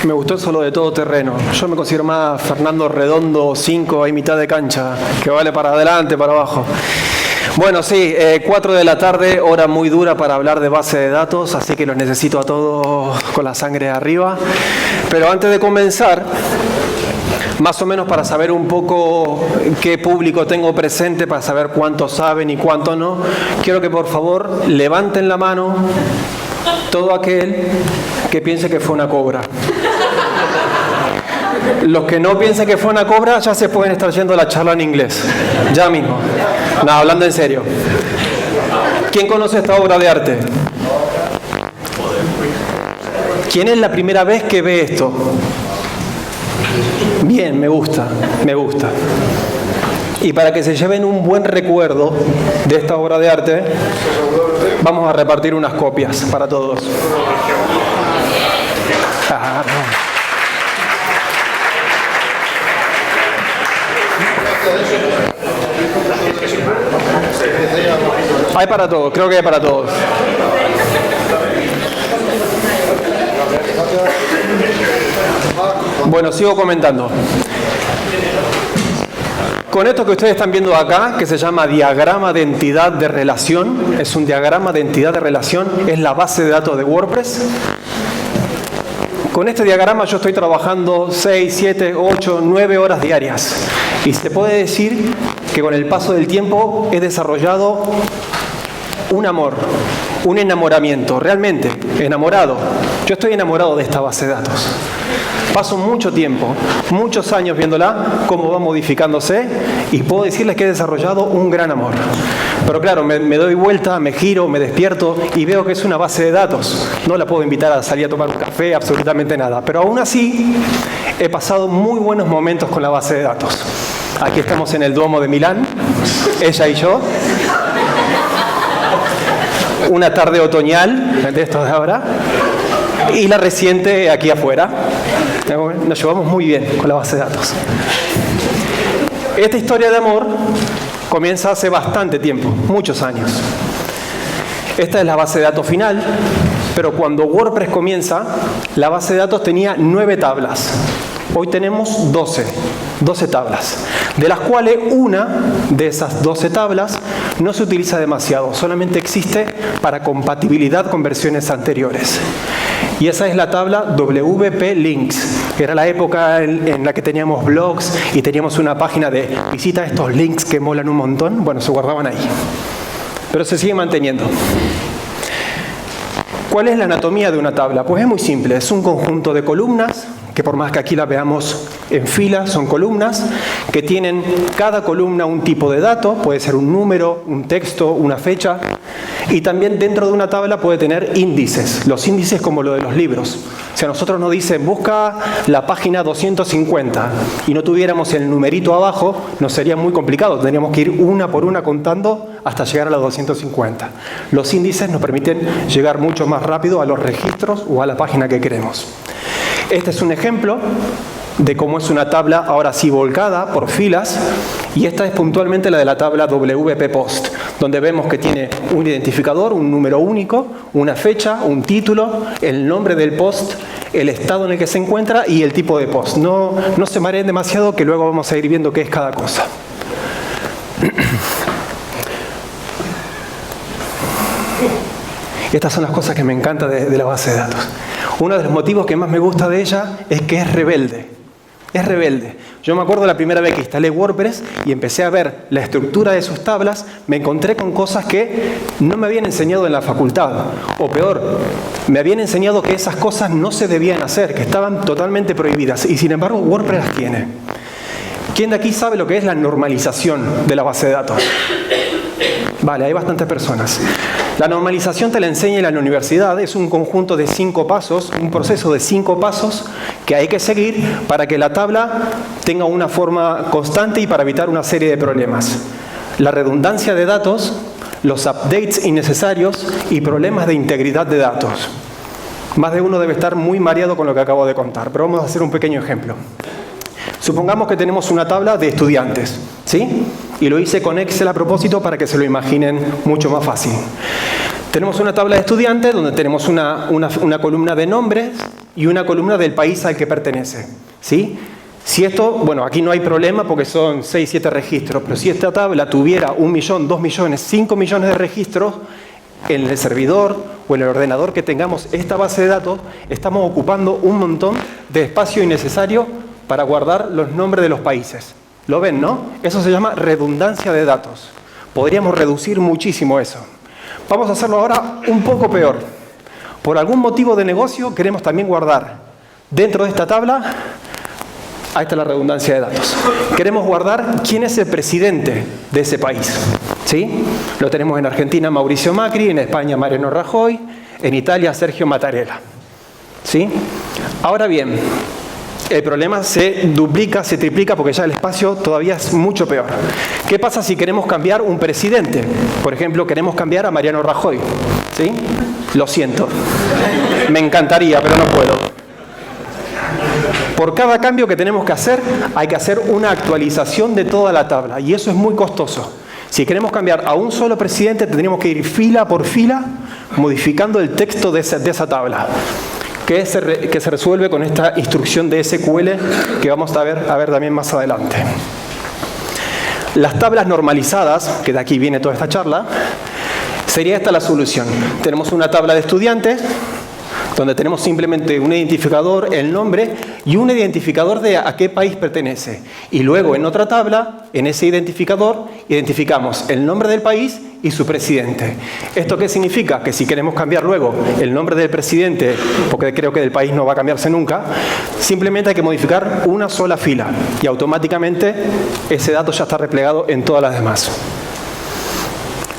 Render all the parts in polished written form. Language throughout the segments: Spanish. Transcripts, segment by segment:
Me gustó eso lo de todo terreno. Yo me considero más Fernando Redondo 5 ahí mitad de cancha, que vale para adelante, para abajo. Bueno, sí, 4 de la tarde, hora muy dura para hablar de base de datos, así que los necesito a todos con la sangre arriba. Pero antes de comenzar, más o menos para saber un poco qué público tengo presente, para saber cuántos saben y cuántos no, quiero que por favor levanten la mano todo aquel que piense que fue una cobra. Los que no piensen que fue una cobra ya se pueden estar yendo a la charla en inglés, ya mismo. No, hablando en serio. ¿Quién conoce esta obra de arte? ¿Quién es la primera vez que ve esto? Bien, me gusta, me gusta. Y para que se lleven un buen recuerdo de esta obra de arte, vamos a repartir unas copias para todos. Hay para todos, creo que hay para todos. Bueno, sigo comentando. Con esto que ustedes están viendo acá, que se llama diagrama de entidad de relación, es un diagrama de entidad de relación, es la base de datos de WordPress. Con este diagrama yo estoy trabajando 6, 7, 8, 9 horas diarias. Y se puede decir que con el paso del tiempo he desarrollado un amor, un enamoramiento, realmente enamorado. Yo estoy enamorado de esta base de datos. Paso mucho tiempo, muchos años viéndola, cómo va modificándose, y puedo decirles que he desarrollado un gran amor. Pero claro, me doy vuelta, me giro, me despierto y veo que es una base de datos. No la puedo invitar a salir a tomar un café, absolutamente nada. Pero aún así, he pasado muy buenos momentos con la base de datos. Aquí estamos en el Duomo de Milán, ella y yo. Una tarde otoñal, de estos de ahora, y la reciente aquí afuera. Nos llevamos muy bien con la base de datos. Esta historia de amor comienza hace bastante tiempo, muchos años. Esta es la base de datos final, pero cuando WordPress comienza, la base de datos tenía 9 tablas. Hoy tenemos 12 tablas, de las cuales una de esas 12 tablas no se utiliza demasiado, solamente existe para compatibilidad con versiones anteriores. Y esa es la tabla WP Links. Era la época en la que teníamos blogs y teníamos una página de visita estos links que molan un montón. Bueno, se guardaban ahí. Pero se sigue manteniendo. ¿Cuál es la anatomía de una tabla? Pues es muy simple. Es un conjunto de columnas, que por más que aquí la veamos en fila, son columnas, que tienen cada columna un tipo de dato, puede ser un número, un texto, una fecha, y también dentro de una tabla puede tener índices, los índices como lo de los libros. Si a nosotros nos dicen, busca la página 250, y no tuviéramos el numerito abajo, nos sería muy complicado, tendríamos que ir una por una contando hasta llegar a la 250. Los índices nos permiten llegar mucho más rápido a los registros o a la página que queremos. Este es un ejemplo de cómo es una tabla ahora sí volcada por filas, y esta es puntualmente la de la tabla WP Post, donde vemos que tiene un identificador, un número único, una fecha, un título, el nombre del post, el estado en el que se encuentra y el tipo de post. No se mareen demasiado, que luego vamos a ir viendo qué es cada cosa. Estas son las cosas que me encantan de la base de datos. Uno de los motivos que más me gusta de ella es que es rebelde. Es rebelde. Yo me acuerdo la primera vez que instalé WordPress y empecé a ver la estructura de sus tablas, me encontré con cosas que no me habían enseñado en la facultad. O peor, me habían enseñado que esas cosas no se debían hacer, que estaban totalmente prohibidas. Y sin embargo, WordPress las tiene. ¿Quién de aquí sabe lo que es la normalización de la base de datos? Vale, hay bastantes personas. La normalización te la enseñan en la universidad, es un conjunto de 5 pasos, un proceso de 5 pasos que hay que seguir para que la tabla tenga una forma constante y para evitar una serie de problemas. La redundancia de datos, los updates innecesarios y problemas de integridad de datos. Más de uno debe estar muy mareado con lo que acabo de contar, pero vamos a hacer un pequeño ejemplo. Supongamos que tenemos una tabla de estudiantes, ¿sí? Y lo hice con Excel a propósito para que se lo imaginen mucho más fácil. Tenemos una tabla de estudiantes donde tenemos una columna de nombres y una columna del país al que pertenece, ¿sí? Si esto, bueno, aquí no hay problema porque son 6, 7 registros, pero si esta tabla tuviera 1 millón, 2 millones, 5 millones de registros, en el servidor o en el ordenador que tengamos esta base de datos, estamos ocupando un montón de espacio innecesario para guardar los nombres de los países. ¿Lo ven, no? Eso se llama redundancia de datos. Podríamos reducir muchísimo eso. Vamos a hacerlo ahora un poco peor. Por algún motivo de negocio queremos también guardar dentro de esta tabla, ahí está la redundancia de datos. Queremos guardar quién es el presidente de ese país, ¿sí? Lo tenemos en Argentina, Mauricio Macri, en España, Mariano Rajoy, en Italia, Sergio Mattarella, ¿sí? Ahora bien, el problema se duplica, se triplica porque ya el espacio todavía es mucho peor. ¿Qué pasa si queremos cambiar un presidente? Por ejemplo, queremos cambiar a Mariano Rajoy, ¿sí? Lo siento. Me encantaría, pero no puedo. Por cada cambio que tenemos que hacer, hay que hacer una actualización de toda la tabla. Y eso es muy costoso. Si queremos cambiar a un solo presidente, tendríamos que ir fila por fila modificando el texto de esa tabla. Que se resuelve con esta instrucción de SQL que vamos a ver también más adelante. Las tablas normalizadas, que de aquí viene toda esta charla, sería esta la solución. Tenemos una tabla de estudiantes, donde tenemos simplemente un identificador, el nombre, y un identificador de a qué país pertenece. Y luego en otra tabla, en ese identificador, identificamos el nombre del país y su presidente. ¿Esto qué significa? Que si queremos cambiar luego el nombre del presidente, porque creo que del país no va a cambiarse nunca, simplemente hay que modificar una sola fila y automáticamente ese dato ya está replegado en todas las demás.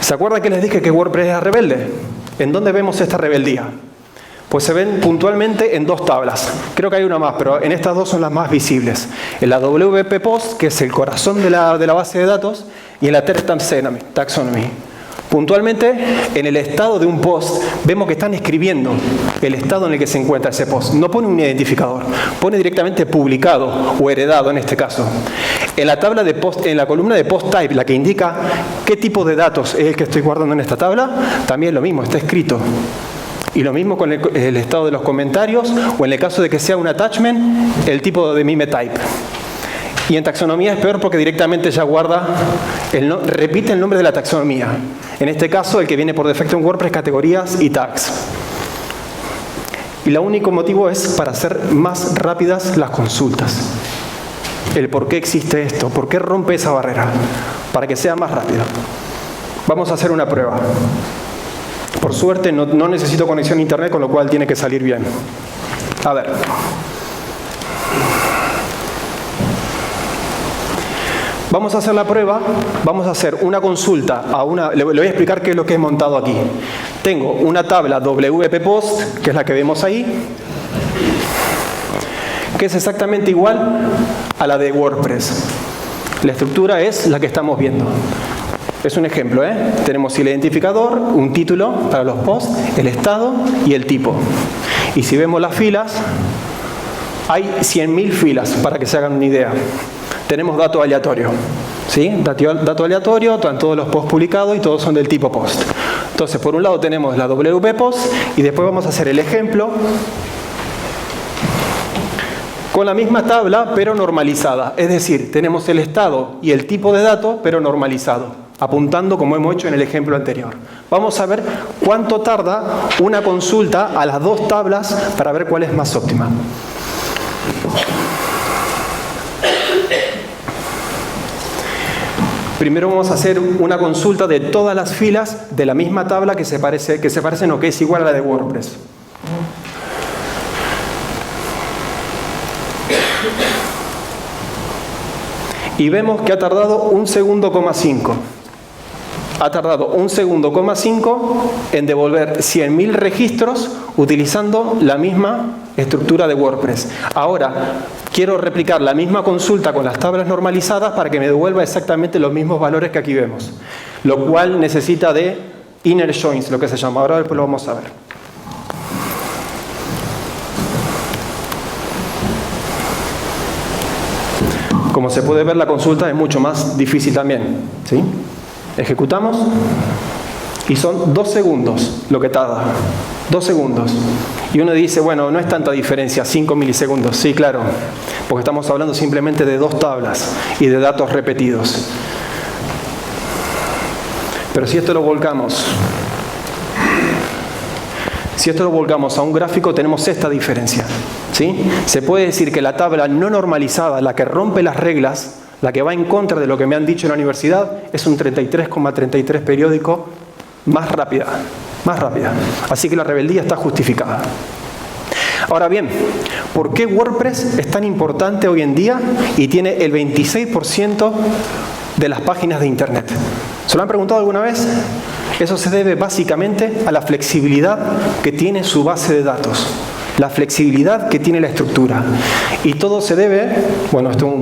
¿Se acuerdan que les dije que WordPress era rebelde? ¿En dónde vemos esta rebeldía? Pues se ven puntualmente en dos tablas. Creo que hay una más, pero en estas dos son las más visibles. En la WP Post, que es el corazón de la base de datos, y en la TERT Taxonomy. Puntualmente, en el estado de un post, vemos que están escribiendo el estado en el que se encuentra ese post. No pone un identificador, pone directamente publicado o heredado en este caso. En la tabla de post, en la columna de post type, la que indica qué tipo de datos es el que estoy guardando en esta tabla, también lo mismo, está escrito. Y lo mismo con el estado de los comentarios, o en el caso de que sea un attachment, el tipo de meme type. Y en taxonomía es peor porque directamente ya guarda, repite el nombre de la taxonomía. En este caso, el que viene por defecto en WordPress, categorías y tags. Y el único motivo es para hacer más rápidas las consultas. El por qué existe esto, por qué rompe esa barrera, para que sea más rápido. Vamos a hacer una prueba. Por suerte no necesito conexión a internet, con lo cual tiene que salir bien. A ver. Vamos a hacer la prueba, vamos a hacer una consulta le voy a explicar qué es lo que he montado aquí. Tengo una tabla WP Post, que es la que vemos ahí, que es exactamente igual a la de WordPress. La estructura es la que estamos viendo. Es un ejemplo, ¿eh? Tenemos el identificador, un título para los posts, el estado y el tipo. Y si vemos las filas, hay 100.000 filas, para que se hagan una idea. Tenemos dato aleatorio, ¿sí? Dato aleatorio, están todos los posts publicados y todos son del tipo post. Entonces, por un lado tenemos la WP Post y después vamos a hacer el ejemplo con la misma tabla, pero normalizada. Es decir, tenemos el estado y el tipo de dato, pero normalizado, apuntando como hemos hecho en el ejemplo anterior. Vamos a ver cuánto tarda una consulta a las dos tablas para ver cuál es más óptima. Primero vamos a hacer una consulta de todas las filas de la misma tabla que se parecen o que es igual a la de WordPress. Y vemos que ha tardado 1,5 segundos. Ha tardado 1,5 segundos en devolver 100.000 registros utilizando la misma estructura de WordPress. Ahora, quiero replicar la misma consulta con las tablas normalizadas para que me devuelva exactamente los mismos valores que aquí vemos. Lo cual necesita de inner joins, lo que se llama. Ahora después lo vamos a ver. Como se puede ver, la consulta es mucho más difícil también, ¿sí? Ejecutamos y son 2 segundos lo que tarda. 2 segundos. Y uno dice, bueno, no es tanta diferencia, 5 milisegundos. Sí, claro, porque estamos hablando simplemente de 2 tablas y de datos repetidos. Pero si esto lo volcamos a un gráfico, tenemos esta diferencia, ¿sí? Se puede decir que la tabla no normalizada, la que rompe las reglas, la que va en contra de lo que me han dicho en la universidad, es un 33,33 periódico más rápida. Así que la rebeldía está justificada. Ahora bien, ¿por qué WordPress es tan importante hoy en día y tiene el 26% de las páginas de Internet? ¿Se lo han preguntado alguna vez? Eso se debe básicamente a la flexibilidad que tiene su base de datos, la flexibilidad que tiene la estructura. Y todo se debe, bueno, esto es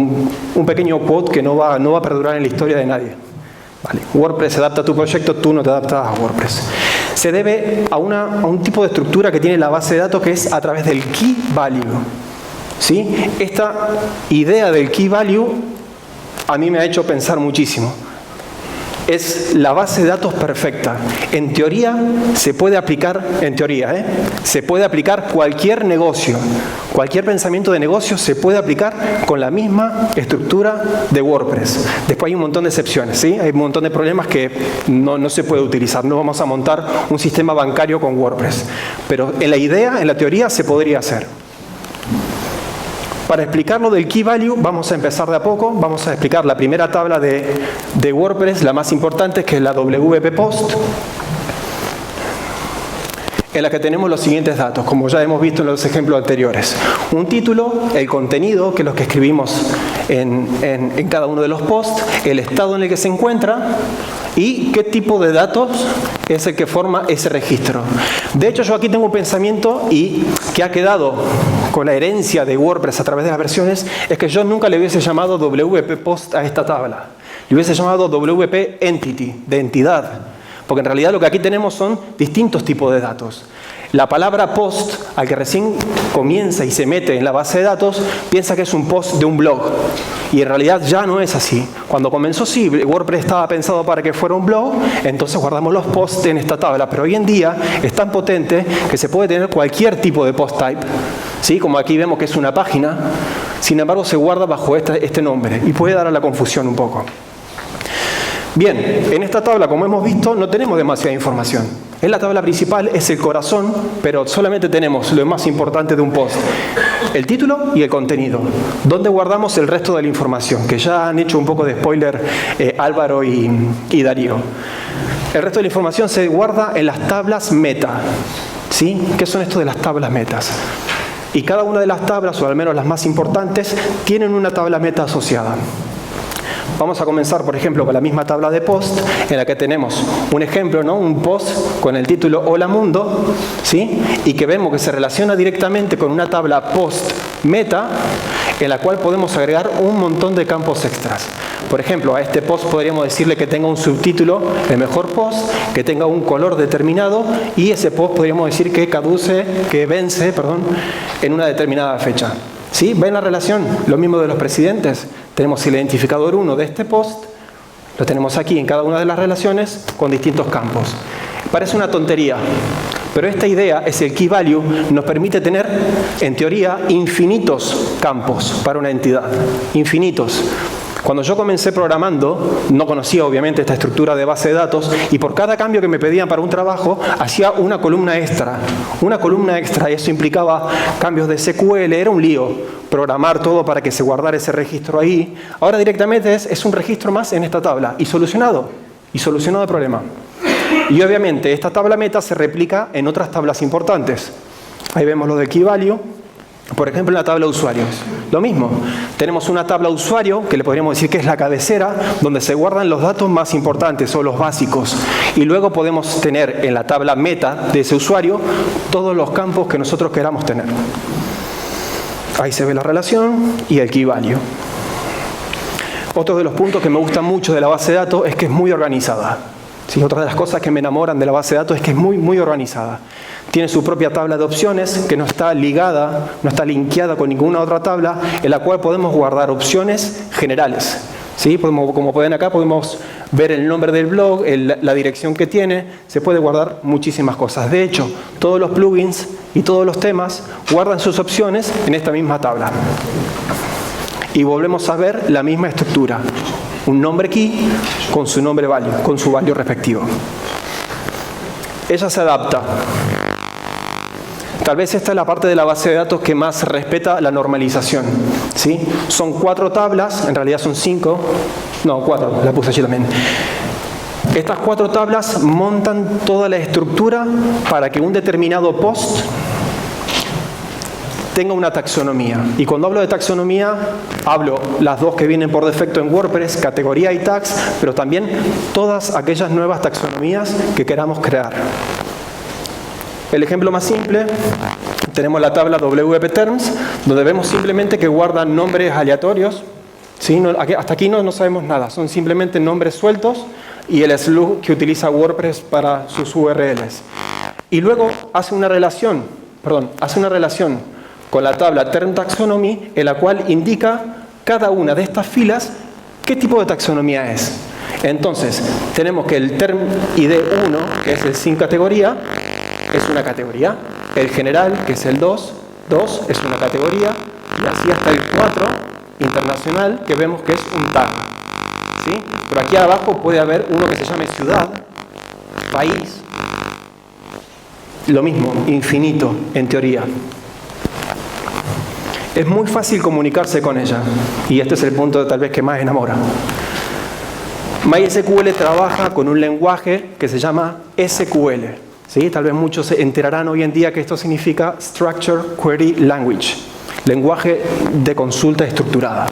un pequeño quote que no va a perdurar en la historia de nadie. Vale. WordPress se adapta a tu proyecto, tú no te adaptas a WordPress. Se debe a un tipo de estructura que tiene la base de datos, que es a través del key value, ¿sí? Esta idea del key value a mí me ha hecho pensar muchísimo. Es la base de datos perfecta. En teoría se puede aplicar, se puede aplicar cualquier negocio, cualquier pensamiento de negocio se puede aplicar con la misma estructura de WordPress. Después hay un montón de excepciones, ¿sí? Hay un montón de problemas que no se puede utilizar. No vamos a montar un sistema bancario con WordPress. Pero en la idea, en la teoría, se podría hacer. Para explicar lo del Key Value, vamos a empezar de a poco. Vamos a explicar la primera tabla de WordPress, la más importante, que es la WP Post, en la que tenemos los siguientes datos, como ya hemos visto en los ejemplos anteriores. Un título, el contenido, que es lo que escribimos en cada uno de los posts, el estado en el que se encuentra y qué tipo de datos es el que forma ese registro. De hecho, yo aquí tengo un pensamiento y que ha quedado con la herencia de WordPress a través de las versiones, es que yo nunca le hubiese llamado WP Post a esta tabla. Le hubiese llamado WP Entity, de entidad. Porque en realidad lo que aquí tenemos son distintos tipos de datos. La palabra post, al que recién comienza y se mete en la base de datos, piensa que es un post de un blog. Y en realidad ya no es así. Cuando comenzó, sí, WordPress estaba pensado para que fuera un blog, entonces guardamos los posts en esta tabla. Pero hoy en día es tan potente que se puede tener cualquier tipo de post type, ¿sí? Como aquí vemos que es una página, sin embargo se guarda bajo este nombre y puede dar a la confusión un poco. Bien, en esta tabla, como hemos visto, no tenemos demasiada información. En la tabla principal es el corazón, pero solamente tenemos lo más importante de un post: el título y el contenido. ¿Dónde guardamos el resto de la información? Que ya han hecho un poco de spoiler Álvaro y Darío. El resto de la información se guarda en las tablas meta, ¿sí? ¿Qué son esto de las tablas metas? Y cada una de las tablas, o al menos las más importantes, tienen una tabla meta asociada. Vamos a comenzar, por ejemplo, con la misma tabla de post, en la que tenemos un ejemplo, ¿no? Un post con el título Hola Mundo, ¿sí? Y que vemos que se relaciona directamente con una tabla post meta, en la cual podemos agregar un montón de campos extras. Por ejemplo, a este post podríamos decirle que tenga un subtítulo, el mejor post, que tenga un color determinado, y ese post podríamos decir que vence en una determinada fecha. ¿Sí? ¿Ven la relación? Lo mismo de los presidentes. Tenemos el identificador 1 de este post, lo tenemos aquí en cada una de las relaciones con distintos campos. Parece una tontería, pero esta idea es el key value, nos permite tener, en teoría, infinitos campos para una entidad. Infinitos. Cuando yo comencé programando, no conocía obviamente esta estructura de base de datos, y por cada cambio que me pedían para un trabajo, hacía una columna extra. Una columna extra, y eso implicaba cambios de SQL, era un lío programar todo para que se guardara ese registro ahí. Ahora directamente es un registro más en esta tabla, y solucionado el problema. Y obviamente esta tabla meta se replica en otras tablas importantes. Ahí vemos lo del key value. Por ejemplo, en la tabla de usuarios, lo mismo. Tenemos una tabla usuario, que le podríamos decir que es la cabecera, donde se guardan los datos más importantes o los básicos. Y luego podemos tener en la tabla meta de ese usuario todos los campos que nosotros queramos tener. Ahí se ve la relación y el key value. Otro de los puntos que me gustan mucho de la base de datos es que es muy organizada. ¿Sí? Otra de las cosas que me enamoran de la base de datos es que es muy, muy organizada. Tiene su propia tabla de opciones que no está ligada, no está linkeada con ninguna otra tabla, en la cual podemos guardar opciones generales. ¿Sí? Como pueden acá, podemos ver el nombre del blog, la dirección que tiene, se puede guardar muchísimas cosas. De hecho, todos los plugins y todos los temas guardan sus opciones en esta misma tabla. Y volvemos a ver la misma estructura. Un nombre key con su nombre value, con su value respectivo. Ella se adapta. Tal vez esta es la parte de la base de datos que más respeta la normalización. ¿Sí? Son 4 tablas, en realidad son 5. No, 4, la puse allí también. Estas 4 tablas montan toda la estructura para que un determinado post tenga una taxonomía. Y cuando hablo de taxonomía, hablo las 2 que vienen por defecto en WordPress, categoría y tags, pero también todas aquellas nuevas taxonomías que queramos crear. El ejemplo más simple, tenemos la tabla WP Terms, donde vemos simplemente que guarda nombres aleatorios. ¿Sí? Hasta aquí no sabemos nada, son simplemente nombres sueltos y el slug que utiliza WordPress para sus URLs. Y luego hace una relación con la tabla Term Taxonomy, en la cual indica cada una de estas filas qué tipo de taxonomía es. Entonces, tenemos que el Term ID1, que es el sin categoría, es una categoría. El general, que es el 2 es una categoría. Y así hasta el 4, internacional, que vemos que es un tag. ¿Sí? Pero aquí abajo puede haber uno que se llame ciudad, país. Lo mismo, infinito, en teoría. Es muy fácil comunicarse con ella. Y este es el punto tal vez que más enamora. MySQL trabaja con un lenguaje que se llama SQL. ¿Sí? Tal vez muchos se enterarán hoy en día que esto significa Structured Query Language, lenguaje de consulta estructurada.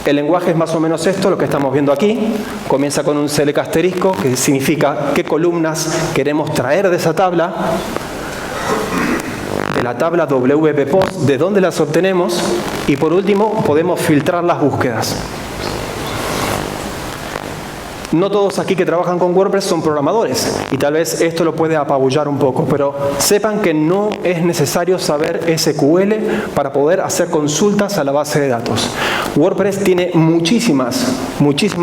El lenguaje es más o menos esto, lo que estamos viendo aquí. Comienza con un select asterisco, que significa qué columnas queremos traer de esa tabla, de la tabla WP Post, de dónde las obtenemos, y por último podemos filtrar las búsquedas. No todos aquí que trabajan con WordPress son programadores y tal vez esto lo puede apabullar un poco, pero sepan que no es necesario saber SQL para poder hacer consultas a la base de datos. WordPress tiene muchísimas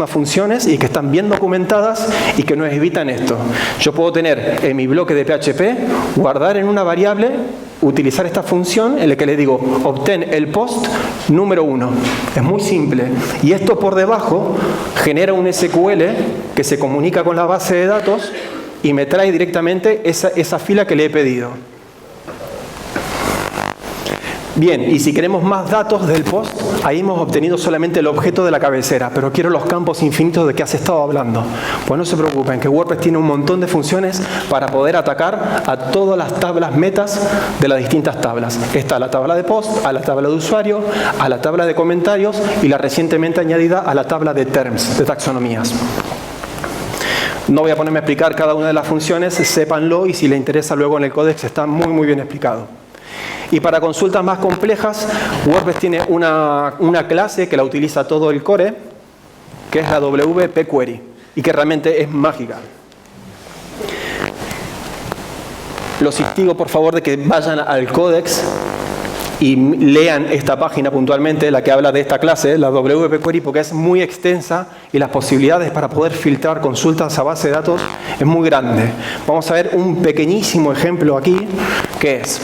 funciones y que están bien documentadas y que nos evitan esto. Yo puedo tener en mi bloque de PHP, guardar en una variable, utilizar esta función en la que le digo obtén el post número 1. Es muy simple. Y esto por debajo genera un SQL que se comunica con la base de datos y me trae directamente esa fila que le he pedido. Bien, y si queremos más datos del post, ahí hemos obtenido solamente el objeto de la cabecera, pero quiero los campos infinitos de que has estado hablando. Pues no se preocupen, que WordPress tiene un montón de funciones para poder atacar a todas las tablas metas de las distintas tablas. Está la tabla de post, a la tabla de usuario, a la tabla de comentarios y la recientemente añadida a la tabla de terms, de taxonomías. No voy a ponerme a explicar cada una de las funciones, sépanlo y si les interesa luego en el códex está muy muy bien explicado. Y para consultas más complejas, WordPress tiene una clase que la utiliza todo el core, que es la WP Query, y que realmente es mágica. Los instigo por favor de que vayan al códex y lean esta página puntualmente, la que habla de esta clase, la WP Query, porque es muy extensa y las posibilidades para poder filtrar consultas a base de datos es muy grande. Vamos a ver un pequeñísimo ejemplo aquí, que es: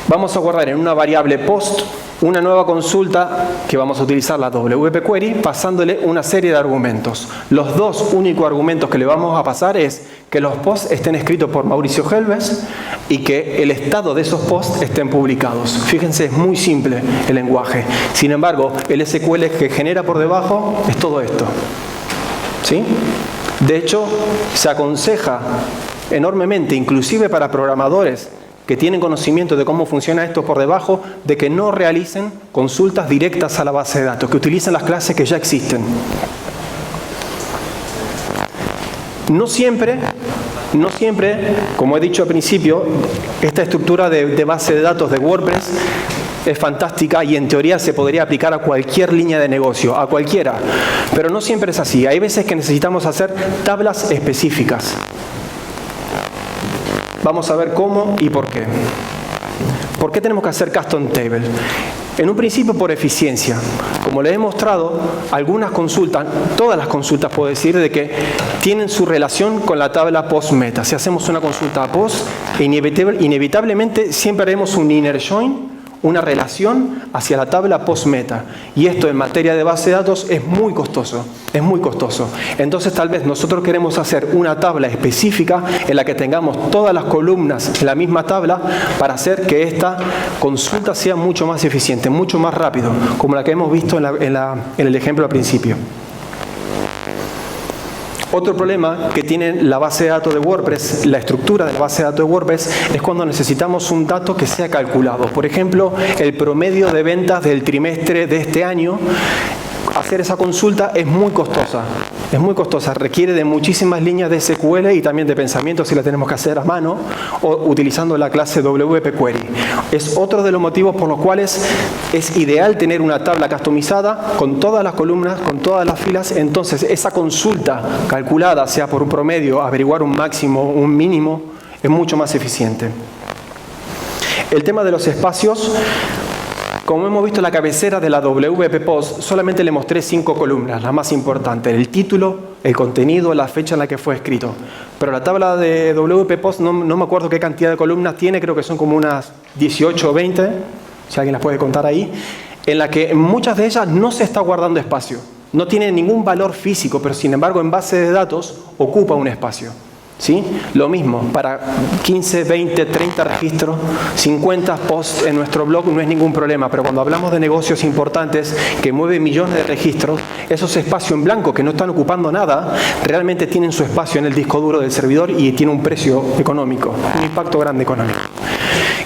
vamos a guardar en una variable post una nueva consulta que vamos a utilizar la WP Query pasándole una serie de argumentos. Los dos únicos argumentos que le vamos a pasar es que los posts estén escritos por Mauricio Helves y que el estado de esos posts estén publicados. Fíjense, es muy simple el lenguaje. Sin embargo, el SQL que genera por debajo es todo esto. ¿Sí? De hecho, se aconseja enormemente, inclusive para programadores que tienen conocimiento de cómo funciona esto por debajo, de que no realicen consultas directas a la base de datos, que utilicen las clases que ya existen. No siempre, como he dicho al principio, esta estructura de base de datos de WordPress es fantástica y en teoría se podría aplicar a cualquier línea de negocio, a cualquiera. Pero no siempre es así. Hay veces que necesitamos hacer tablas específicas. Vamos a ver cómo y por qué. ¿Por qué tenemos que hacer custom table? En un principio por eficiencia. Como les he mostrado, algunas consultas, todas las consultas puedo decir, de que tienen su relación con la tabla post-meta. Si hacemos una consulta post, inevitablemente siempre haremos un inner join, una relación hacia la tabla post-meta. Y esto en materia de base de datos es muy costoso. Es muy costoso. Entonces tal vez nosotros queremos hacer una tabla específica en la que tengamos todas las columnas en la misma tabla para hacer que esta consulta sea mucho más eficiente, mucho más rápido, como la que hemos visto en el ejemplo al principio. Otro problema que tiene la base de datos de WordPress, la estructura de la base de datos de WordPress, es cuando necesitamos un dato que sea calculado. Por ejemplo, el promedio de ventas del trimestre de este año. Hacer esa consulta es muy costosa, requiere de muchísimas líneas de SQL y también de pensamiento si la tenemos que hacer a mano o utilizando la clase WP Query. Es otro de los motivos por los cuales es ideal tener una tabla customizada con todas las columnas, con todas las filas. Entonces esa consulta calculada, sea por un promedio, averiguar un máximo, un mínimo, es mucho más eficiente. El tema de los espacios. Como hemos visto en la cabecera de la WP Post, solamente le mostré 5 columnas, las más importantes: el título, el contenido, la fecha en la que fue escrito. Pero la tabla de WP Post no me acuerdo qué cantidad de columnas tiene, creo que son como unas 18 o 20, si alguien las puede contar ahí, en la que en muchas de ellas no se está guardando espacio. No tiene ningún valor físico, pero sin embargo en base de datos ocupa un espacio. ¿Sí? Lo mismo, para 15, 20, 30 registros, 50 posts en nuestro blog no es ningún problema, pero cuando hablamos de negocios importantes que mueven millones de registros, esos espacios en blanco que no están ocupando nada, realmente tienen su espacio en el disco duro del servidor y tiene un precio económico, un impacto grande económico.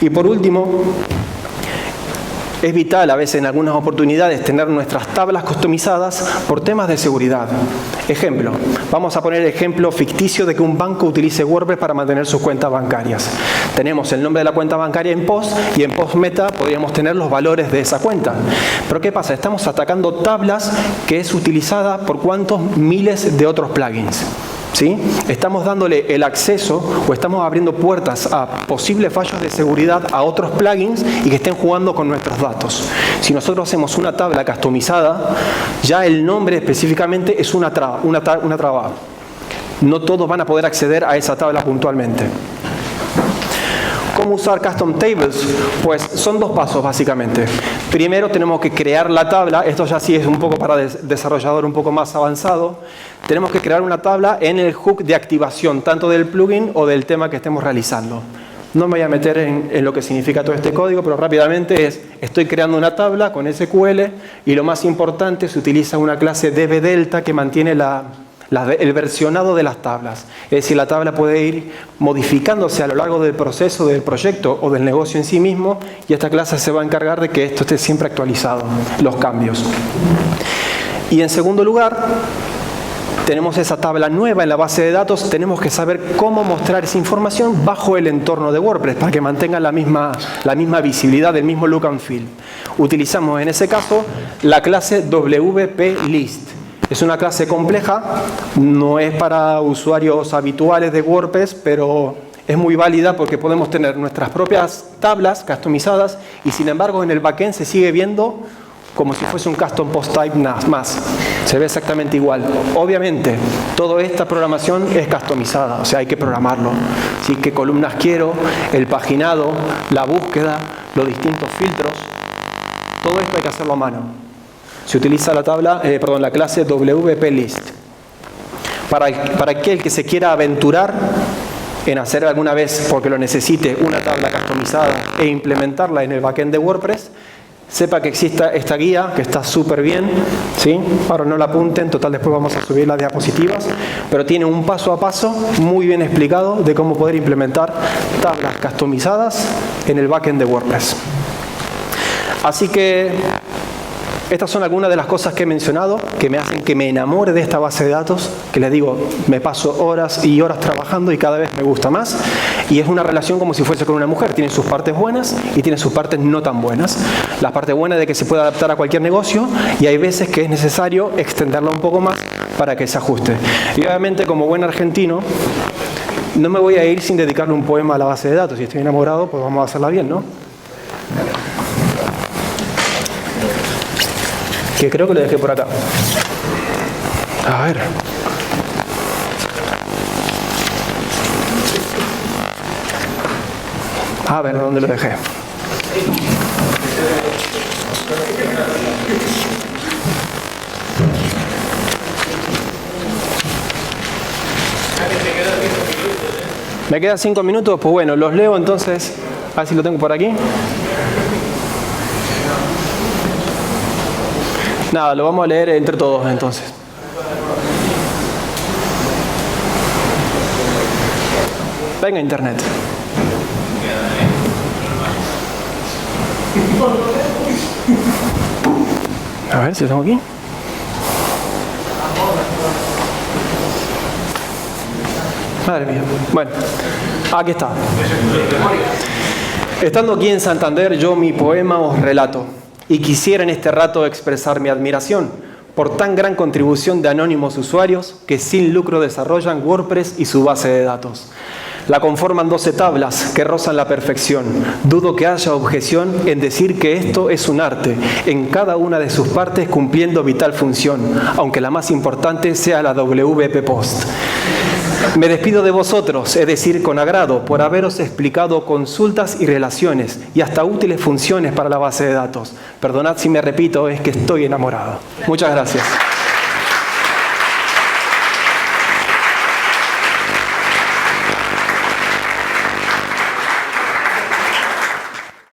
Y por último, es vital a veces en algunas oportunidades tener nuestras tablas customizadas por temas de seguridad. Ejemplo, vamos a poner el ejemplo ficticio de que un banco utilice WordPress para mantener sus cuentas bancarias. Tenemos el nombre de la cuenta bancaria en post y en post meta podríamos tener los valores de esa cuenta. Pero ¿qué pasa? Estamos atacando tablas que es utilizada por cuantos miles de otros plugins. ¿Sí? Estamos dándole el acceso o estamos abriendo puertas a posibles fallos de seguridad a otros plugins y que estén jugando con nuestros datos. Si nosotros hacemos una tabla customizada, ya el nombre específicamente es una traba. No todos van a poder acceder a esa tabla puntualmente. ¿Cómo usar custom tables? Pues son 2 pasos básicamente. Primero tenemos que crear la tabla. Esto ya sí es un poco para desarrollador un poco más avanzado. Tenemos que crear una tabla en el hook de activación, tanto del plugin o del tema que estemos realizando. No me voy a meter en lo que significa todo este código, pero rápidamente estoy creando una tabla con SQL y lo más importante, se utiliza una clase dbDelta que mantiene el versionado de las tablas. Es decir, la tabla puede ir modificándose a lo largo del proceso del proyecto o del negocio en sí mismo y esta clase se va a encargar de que esto esté siempre actualizado, los cambios. Y en segundo lugar, tenemos esa tabla nueva en la base de datos, tenemos que saber cómo mostrar esa información bajo el entorno de WordPress para que mantenga la misma visibilidad, el mismo look and feel. Utilizamos en ese caso la clase WP List. Es una clase compleja, no es para usuarios habituales de WordPress, pero es muy válida porque podemos tener nuestras propias tablas customizadas y sin embargo en el backend se sigue viendo como si fuese un custom post type más. Se ve exactamente igual. Obviamente, toda esta programación es customizada, o sea, hay que programarlo. ¿Sí? ¿Qué columnas quiero? El paginado, la búsqueda, los distintos filtros. Todo esto hay que hacerlo a mano. Se utiliza la clase WP List. Para aquel que se quiera aventurar en hacer alguna vez, porque lo necesite, una tabla customizada e implementarla en el backend de WordPress, sepa que exista esta guía, que está súper bien, ¿sí? Ahora no la apunten, total después vamos a subir las diapositivas, pero tiene un paso a paso muy bien explicado de cómo poder implementar tablas customizadas en el backend de WordPress. Así que Estas son algunas de las cosas que he mencionado que me hacen que me enamore de esta base de datos, que les digo, me paso horas y horas trabajando y cada vez me gusta más. Y es una relación como si fuese con una mujer. Tiene sus partes buenas y tiene sus partes no tan buenas. La parte buena es de que se puede adaptar a cualquier negocio y hay veces que es necesario extenderla un poco más para que se ajuste. Y obviamente, como buen argentino, no me voy a ir sin dedicarle un poema a la base de datos. Si estoy enamorado, pues vamos a hacerla bien, ¿no? Que creo que lo dejé por acá. A ver. A ver, ¿dónde lo dejé? Me quedan 5 minutos, pues bueno, los leo entonces. A ver si lo tengo por aquí. Nada, lo vamos a leer entre todos entonces. Venga, internet. A ver si lo tengo aquí. Madre mía. Bueno, aquí está. Estando aquí en Santander, yo mi poema os relato. Y quisiera en este rato expresar mi admiración por tan gran contribución de anónimos usuarios que sin lucro desarrollan WordPress y su base de datos. La conforman 12 tablas que rozan la perfección. Dudo que haya objeción en decir que esto es un arte, en cada una de sus partes cumpliendo vital función, aunque la más importante sea la WP Post. Me despido de vosotros, es decir, con agrado, por haberos explicado consultas y relaciones y hasta útiles funciones para la base de datos. Perdonad si me repito, es que estoy enamorado. Muchas gracias.